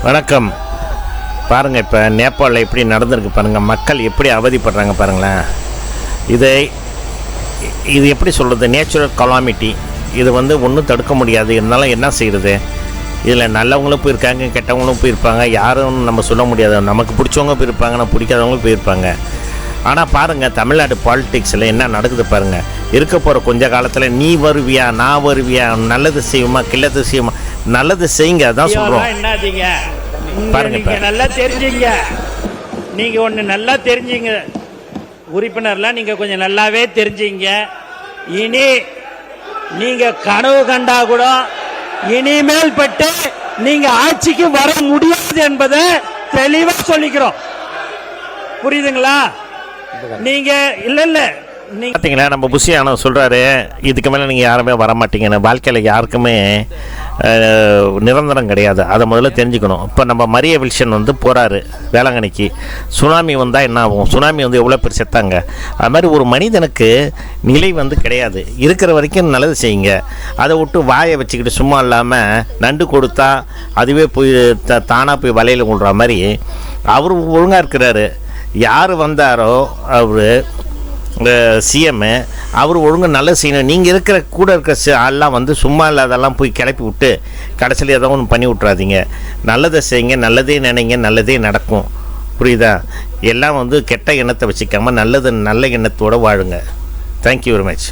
வணக்கம். பாருங்கள், இப்போ நேபாளில் எப்படி நடந்திருக்கு பாருங்கள். மக்கள் எப்படி அவதிப்படுறாங்க பாருங்களேன். இது எப்படி சொல்கிறது, நேச்சுரல் கலாமிட்டி. இது ஒன்றும் தடுக்க முடியாது. இருந்தாலும் என்ன செய்கிறது, இதில் நல்லவங்களும் போயிருக்காங்க, கெட்டவங்களும் போயிருப்பாங்க. யாரும் நம்ம சொல்ல முடியாது. நமக்கு பிடிச்சவங்க போயிருப்பாங்க, நம்ம பிடிக்காதவங்களும் போயிருப்பாங்க. ஆனால் பாருங்கள், தமிழ்நாடு பாலிடிக்ஸில் என்ன நடக்குது பாருங்கள். இருக்க போகிற கொஞ்ச காலத்தில் நீ வருவியா, நான் வருவியா, நல்லது செய்யுமா, கில்லது செய்யுமா, நல்லது செய்யுங்க, அதான் சொல்கிறோம். என்னதீங்க பாருங்க, நீங்கள் நல்லா தெரிஞ்சுங்க. நீங்கள் ஒன்று நல்லா தெரிஞ்சுங்க, உறுப்பினர்லாம் நீங்கள் கொஞ்சம் நல்லாவே தெரிஞ்சுங்க. இனி நீங்கள் கனவு கண்டா கூட இனிமேல் பட்டு நீங்கள் ஆட்சிக்கு வர முடியாது என்பதை தெளிவாக சொல்லிக்கிறோம். புரியுதுங்களா? நீங்க இல்ல பார்த்தீங்களா, நம்ம புஷியானவர் சொல்கிறாரு, இதுக்கு மேலே நீங்கள் யாருமே வரமாட்டீங்கன்னு. வாழ்க்கையில் யாருக்குமே நிரந்தரம் கிடையாது. அதை முதல்ல தெரிஞ்சுக்கணும். இப்போ நம்ம மரிய வில்சன் போகிறாரு வேளாங்கண்ணிக்கு. சுனாமி வந்தால் என்ன ஆகும்? சுனாமி எவ்வளோ பேர் செத்தாங்க. அது மாதிரி ஒரு மனிதனுக்கு நிலை கிடையாது. இருக்கிற வரைக்கும் நல்லது செய்யுங்க. அதை விட்டு வாயை வச்சுக்கிட்டு சும்மா இல்லாமல் நண்டு கொடுத்தா அதுவே போய் தானாக போய் வலையில் கொள்கிற மாதிரி அவர் ஒழுங்காக இருக்கிறாரு. யார் வந்தாரோ அவர் சிஎம்மு, அவர் ஒழுங்கு நல்லது செய்யணும். நீங்கள் இருக்கிற கூட இருக்கிற ஆள்லாம் சும்மா இல்லாதெல்லாம் போய் கிளப்பி விட்டு கடைசியில் ஏதோ ஒன்று பண்ணி விட்றாதீங்க. நல்லதை செய்யுங்க, நல்லதே நினைங்க, நல்லதே நடக்கும். புரியுதா? எல்லாம் கெட்ட எண்ணத்தை வச்சுக்காமல் நல்ல எண்ணத்தோடு வாழுங்க. Thank you very much.